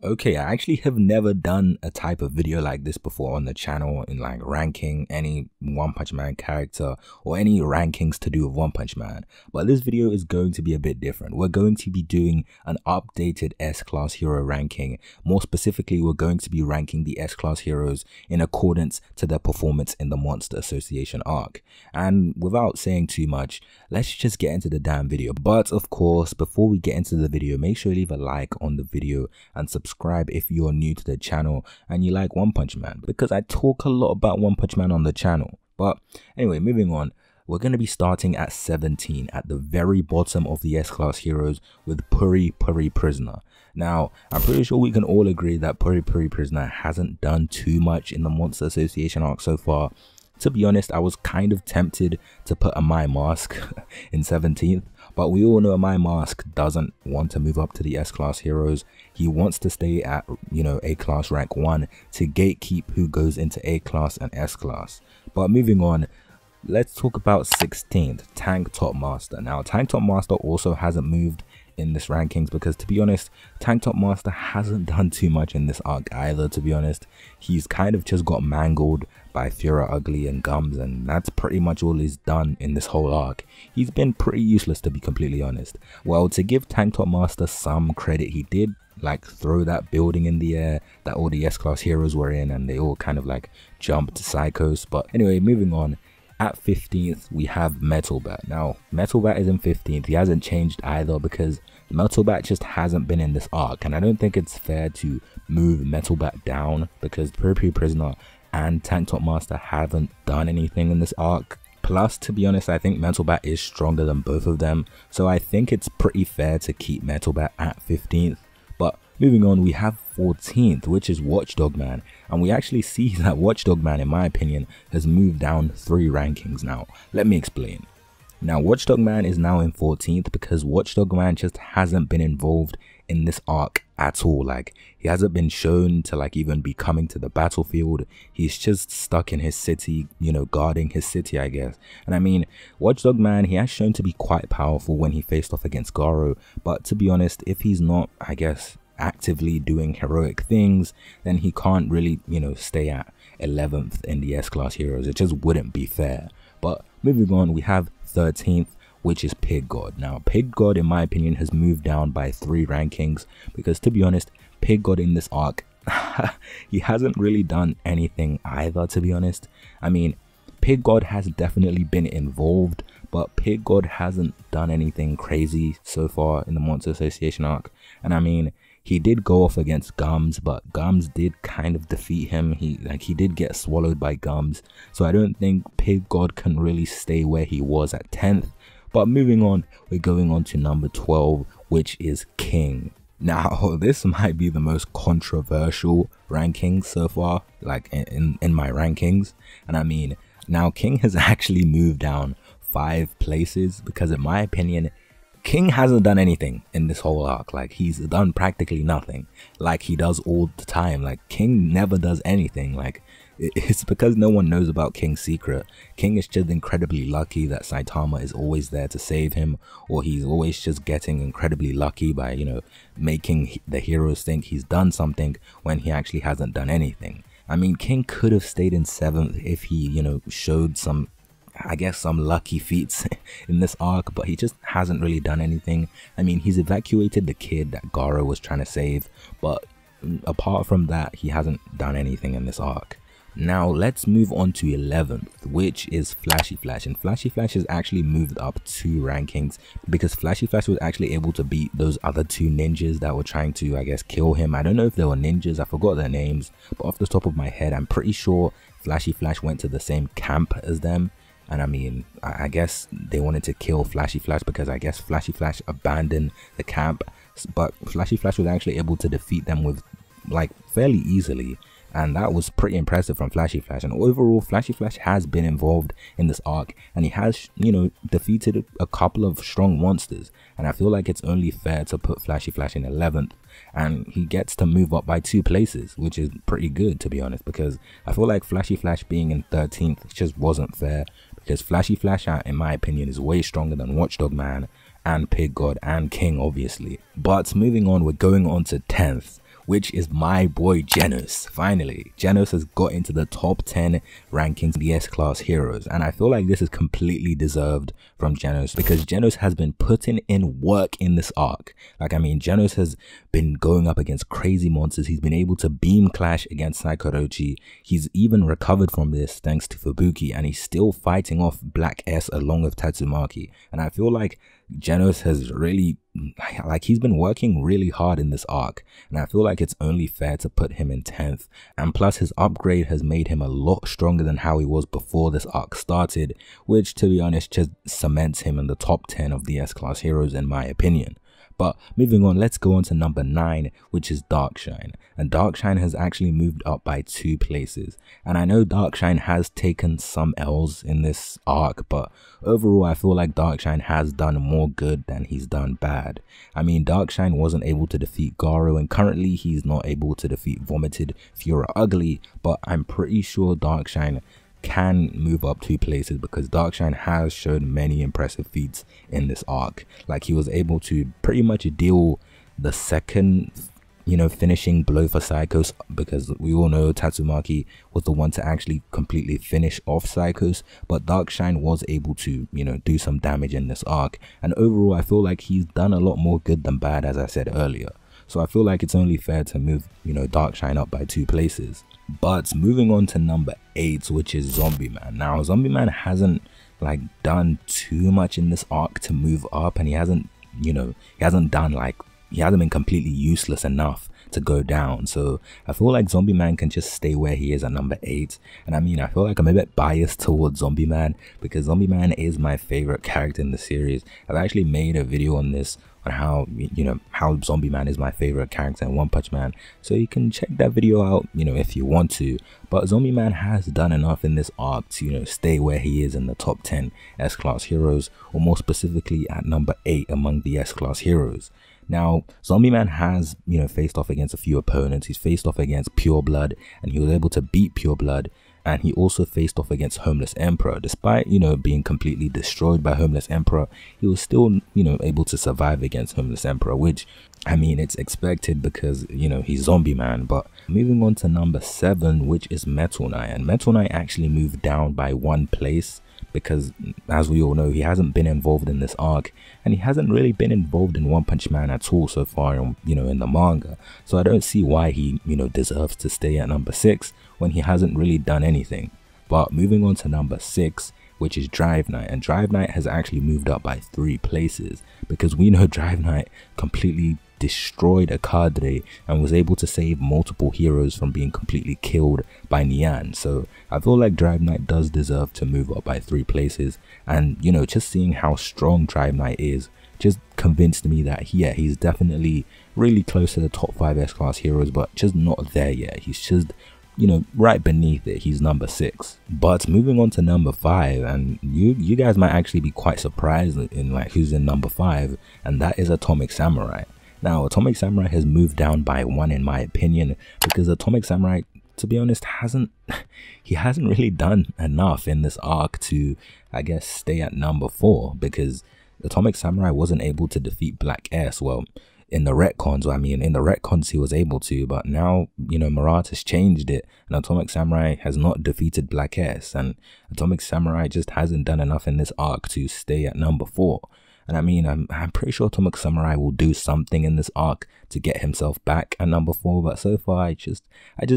Okay, I actually have never done a type of video like this before on the channel, in like ranking any One Punch Man character or any rankings to do with One Punch Man. But this video is going to be a bit different. We're going to be doing an updated S-Class hero ranking. More specifically, we're going to be ranking the S-Class heroes in accordance to their performance in the Monster Association arc. And without saying too much, let's just get into the damn video. But of course, before we get into the video, make sure you leave a like on the video and subscribe if you're new to the channel and you like One Punch Man, because I talk a lot about One Punch Man on the channel. But anyway, moving on, we're going to be starting at 17 at the very bottom of the S-Class heroes with 𝙐𝙼𝘿𝘼 Prisoner. Now, I'm pretty sure we can all agree that 𝙐𝙼𝘼 Prisoner hasn't done too much in the Monster Association arc so far. To be honest, I was kind of tempted to put a My Mask in 17th, but we all know My Mask doesn't want to move up to the S-Class heroes. He wants to stay at, A-Class rank 1 to gatekeep who goes into A-Class and S-Class. But moving on, let's talk about 16th, Tank Top Master. Now, Tank Top Master also hasn't moved in this rankings because, to be honest, Tank Top Master hasn't done too much in this arc either. To be honest, he's kind of just got mangled by 𝙐𝙼𝘿𝘼 and Gums, and that's pretty much all he's done in this whole arc. He's been pretty useless, to be completely honest. Well, to give Tank Top Master some credit, he did like throw that building in the air that all the S-Class heroes were in, and they all kind of like jumped Psychos. But anyway, moving on. At 15th, we have Metal Bat. Now, Metal Bat is in 15th. He hasn't changed either because Metal Bat just hasn't been in this arc. And I don't think it's fair to move Metal Bat down because 𝙐𝙼𝘼 Prisoner and Tank Top Master haven't done anything in this arc. Plus, to be honest, I think Metal Bat is stronger than both of them. So I think it's pretty fair to keep Metal Bat at 15th. But moving on, we have 14th, which is Watchdog Man. And we actually see that Watchdog Man, in my opinion, has moved down 3 rankings now. Let me explain. Now, Watchdog Man is now in 14th because Watchdog Man just hasn't been involved in this arc at all. Like, he hasn't been shown to like even be coming to the battlefield. He's just stuck in his city, guarding his city, I guess. And I mean, Watchdog Man, he has shown to be quite powerful when he faced off against 𝙐𝙼. But to be honest, if he's not, I guess, actively doing heroic things, then he can't really, stay at 11th in the S-Class heroes. It just wouldn't be fair. But moving on, we have 13th, which is Pig God. Now, Pig God, in my opinion, has moved down by 3 rankings because, to be honest, Pig God in this arc, he hasn't really done anything either, to be honest. I mean, Pig God has definitely been involved, but Pig God hasn't done anything crazy so far in the Monster Association arc. And I mean, he did go off against Gums, but Gums did kind of defeat him. He did get swallowed by Gums. So I don't think Pig God can really stay where he was at 10th. But moving on, we're going on to number 12, which is King. Now, this might be the most controversial ranking so far, like in my rankings. And I mean, now King has actually moved down 5 places because, in my opinion, King hasn't done anything in this whole arc. Like, he's done practically nothing like he does all the time. Like, King never does anything. Like, it's because no one knows about King's secret. King is just incredibly lucky that Saitama is always there to save him, or he's always just getting incredibly lucky by, making the heroes think he's done something when he actually hasn't done anything. I mean, King could have stayed in 7th if he, showed some, I guess, some lucky feats in this arc, but he just hasn't really done anything. I mean, he's evacuated the kid that 𝙐𝙼 was trying to save, but apart from that, he hasn't done anything in this arc. Now, let's move on to 11th, which is Flashy Flash. And Flashy Flash has actually moved up 2 rankings because Flashy Flash was actually able to beat those other 2 ninjas that were trying to, I guess, kill him. I don't know if they were ninjas, I forgot their names, but off the top of my head, I'm pretty sure Flashy Flash went to the same camp as them. And I mean, I guess they wanted to kill Flashy Flash because I guess Flashy Flash abandoned the camp. But Flashy Flash was actually able to defeat them with, like, fairly easily. And that was pretty impressive from Flashy Flash. And overall, Flashy Flash has been involved in this arc. And he has, defeated a couple of strong monsters. And I feel like it's only fair to put Flashy Flash in 11th. And he gets to move up by 2 places, which is pretty good, to be honest. Because I feel like Flashy Flash being in 13th just wasn't fair. Because Flashy Flash, in my opinion, is way stronger than Watchdog Man and Pig God and King, obviously. But moving on, we're going on to 10th, which is my boy 𝙐𝙋𝘿𝘼. Finally, 𝙐𝙋𝘿 has got into the top 10 rankings of the S-Class heroes, and I feel like this is completely deserved from 𝙐𝙋𝘿 because 𝙐𝙋𝘿 has been putting in work in this arc. Like, I mean, 𝙐𝙋𝘿 has been going up against crazy monsters. He's been able to beam clash against 𝙐𝙋𝘿𝘼. He's even recovered from this thanks to Fubuki, and he's still fighting off Black S along with Tatsumaki. And I feel like 𝙐𝙋𝘿 has really, like, he's been working really hard in this arc, and I feel like it's only fair to put him in 10th. And plus, his upgrade has made him a lot stronger than how he was before this arc started, which, to be honest, just cements him in the top 10 of the S-Class heroes in my opinion. But moving on, let's go on to number 9, which is 𝙗𝙗𝑖𝑛E. And 𝙗𝙗𝑖𝑛E has actually moved up by 2 places. And I know 𝙗𝙗𝑖𝑛E has taken some L's in this arc, but overall I feel like 𝙗𝙗𝑖𝑛E has done more good than he's done bad. I mean, 𝙗𝙗𝑖𝑛E wasn't able to defeat Garou, and currently he's not able to defeat Vomited 𝙐𝙑𝘼𝑔𝑙𝑖, but I'm pretty sure 𝙗𝙗𝑖𝑛E can move up 2 places because 𝙗𝙗𝑖𝑛E has shown many impressive feats in this arc. Like, he was able to pretty much deal the second, finishing blow for 𝙐𝙋𝘿, because we all know Tatsumaki was the one to actually completely finish off 𝙐𝙋𝘿, but 𝙗𝙗𝑖𝑛E was able to, do some damage in this arc. And overall, I feel like he's done a lot more good than bad, as I said earlier. So I feel like it's only fair to move, 𝙗𝙗𝑖𝑛E up by 2 places. But moving on to number 8, which is Zombie Man. Now, Zombie Man hasn't done too much in this arc to move up, and he hasn't been completely useless enough to go down. So I feel like Zombie Man can just stay where he is at number 8. And I mean, I feel like I'm a bit biased towards Zombie Man because Zombie Man is my favorite character in the series. I've actually made a video on this, on how how Zombie Man is my favorite character in One Punch Man, so you can check that video out if you want to. But Zombie Man has done enough in this arc to stay where he is in the top 10 S-Class heroes, or more specifically at number 8 among the S-Class heroes. Now, Zombie Man has faced off against a few opponents. He's faced off against Pure Blood, and he was able to beat Pure Blood. And he also faced off against Homeless Emperor. Despite, being completely destroyed by Homeless Emperor, he was still, able to survive against Homeless Emperor, which, I mean, it's expected because, he's Zombie Man. But moving on to number 7, which is Metal Knight. And Metal Knight actually moved down by 1 place because, as we all know, he hasn't been involved in this arc, and he hasn't really been involved in One Punch Man at all so far, in the manga. So I don't see why he, deserves to stay at number 6 when he hasn't really done anything. But moving on to number 6, which is Drive Knight. And Drive Knight has actually moved up by 3 places because we know Drive Knight completely destroyed 𝙐𝙑𝘼𝑔𝑙𝑖 and was able to save multiple heroes from being completely killed by Nian. So I feel like Drive Knight does deserve to move up by 3 places. And just seeing how strong Drive Knight is just convinced me that he's definitely really close to the top 5 S-Class heroes, but just not there yet. He's just right beneath it. He's number 6. But moving on to number 5, and you guys might actually be quite surprised in who's in number 5, and that is Atomic Samurai. Now, Atomic Samurai has moved down by 1 in my opinion, because Atomic Samurai, to be honest, hasn't really done enough in this arc to, I guess, stay at number 4, because Atomic Samurai wasn't able to defeat Black S. Well, in the retcons, in the retcons he was able to, but now, Murata's changed it, and Atomic Samurai has not defeated Black S, and Atomic Samurai just hasn't done enough in this arc to stay at number 4. And I mean, I'm pretty sure Atomic Samurai will do something in this arc to get himself back at number 4, but so far I just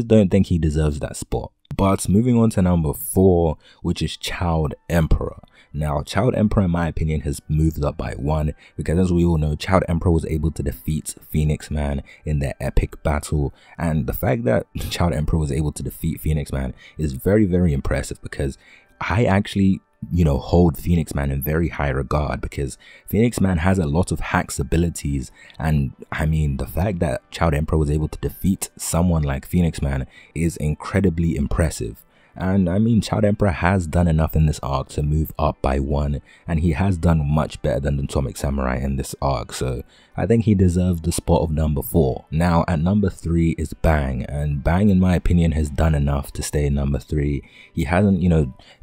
don't think he deserves that spot. But moving on to number 4, which is Child Emperor. Now, Child Emperor, in my opinion, has moved up by 1 because, as we all know, Child Emperor was able to defeat Phoenix Man in their epic battle. And the fact that Child Emperor was able to defeat Phoenix Man is very, very impressive because I actually hold Phoenix Man in very high regard, because Phoenix Man has a lot of hacks abilities, and I mean, the fact that Child Emperor was able to defeat someone like Phoenix Man is incredibly impressive. And I mean, Child Emperor has done enough in this arc to move up by 1, and he has done much better than Atomic Samurai in this arc, so I think he deserves the spot of number 4. Now, at number 3 is Bang, and Bang, in my opinion, has done enough to stay in number 3. He hasn't,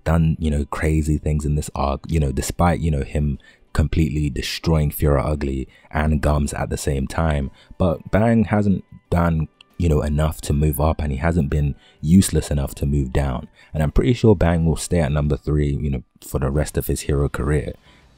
done, crazy things in this arc, despite, him completely destroying 𝙐𝙑𝘼𝑔𝑙𝑖 and Gums at the same time. But Bang hasn't done you know, enough to move up, and he hasn't been useless enough to move down. And I'm pretty sure Bang will stay at number 3, you know, for the rest of his hero career.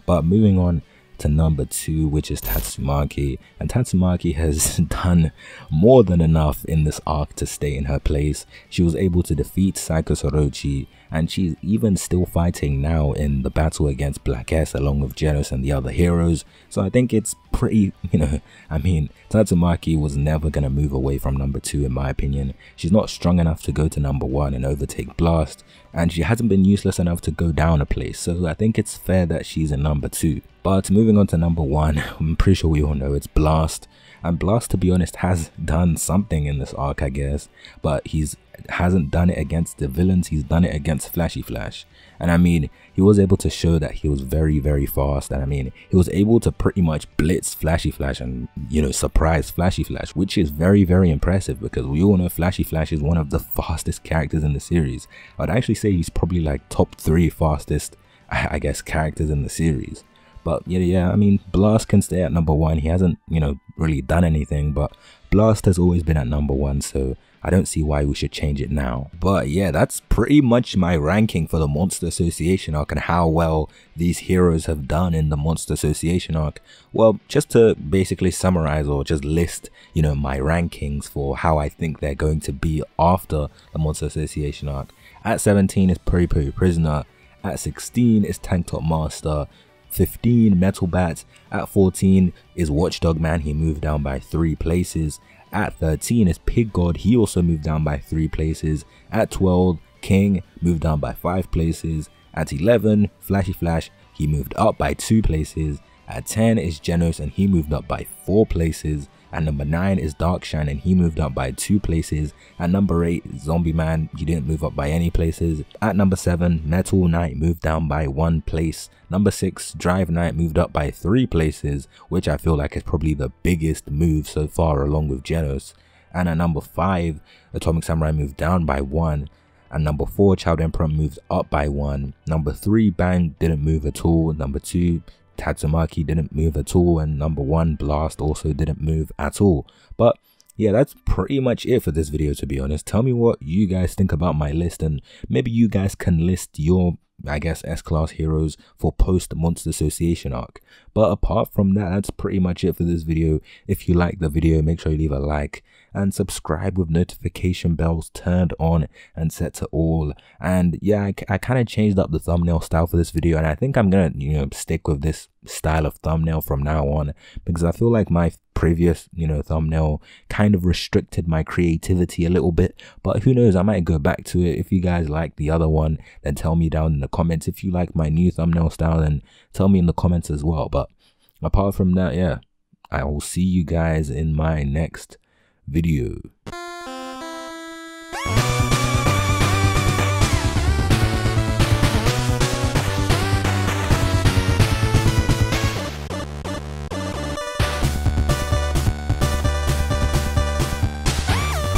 But moving on to number 2, which is Tatsumaki, and Tatsumaki has done more than enough in this arc to stay in her place. She was able to defeat 𝙐𝙋𝘿𝘼𝘏, and she's even still fighting now in the battle against Black S along with 𝙤𝙃 and the other heroes. So I think it's pretty, you know, I mean, Tatsumaki was never going to move away from number 2 in my opinion. She's not strong enough to go to number 1 and overtake Blast, and she hasn't been useless enough to go down a place, so I think it's fair that she's in number 2. But moving on to number 1, I'm pretty sure we all know it's Blast. And Blast, to be honest, has done something in this arc, I guess, but hasn't done it against the villains. He's done it against Flashy Flash. And I mean, he was able to show that he was very, very fast. And I mean, he was able to pretty much blitz Flashy Flash and, you know, surprise Flashy Flash, which is very, very impressive, because we all know Flashy Flash is one of the fastest characters in the series. I'd actually say he's probably like top 3 fastest, I guess, characters in the series. But yeah, I mean, Blast can stay at number 1. He hasn't, you know, really done anything, but Blast has always been at number 1, so I don't see why we should change it now. But yeah, that's pretty much my ranking for the Monster Association arc and how well these heroes have done in the Monster Association arc. Well, just to basically summarize or just list, you know, my rankings for how I think they're going to be after the Monster Association arc. At 17 is Puri Puri Prisoner. At 16 is Tank Top Master. 15, Metal Bat. At 14 is Watchdog Man, he moved down by 3 places. At 13 is Pig God, he also moved down by 3 places. At 12, King moved down by 5 places. At 11, Flashy Flash, he moved up by 2 places. At 10 is 𝙤𝙃 and he moved up by 4 places. At number 9 is Darkshine and he moved up by 2 places. At number 8, Zombie Man, he didn't move up by any places. At number 7, Metal Knight moved down by 1 place. Number 6, Drive Knight moved up by 3 places, which I feel like is probably the biggest move so far along with 𝙤𝙃. And at number 5, Atomic Samurai moved down by 1. And number 4, Child Emperor moved up by 1. Number 3, Bang didn't move at all. Number 2, Tatsumaki didn't move at all, and number 1, Blast, also didn't move at all. But yeah, that's pretty much it for this video, to be honest. Tell me what you guys think about my list, and maybe you guys can list your, I guess, S-Class heroes for post Monster Association arc. But apart from that, that's pretty much it for this video. If you like the video, make sure you leave a like and subscribe with notification bells turned on and set to all. And yeah, I kind of changed up the thumbnail style for this video, and I think I'm gonna, you know, stick with this style of thumbnail from now on, because I feel like my previous, you know, thumbnail kind of restricted my creativity a little bit. But who knows, I might go back to it. If you guys like the other one, then tell me down in the comments. If you like my new thumbnail style, then tell me in the comments as well. But apart from that, yeah, I will see you guys in my next video.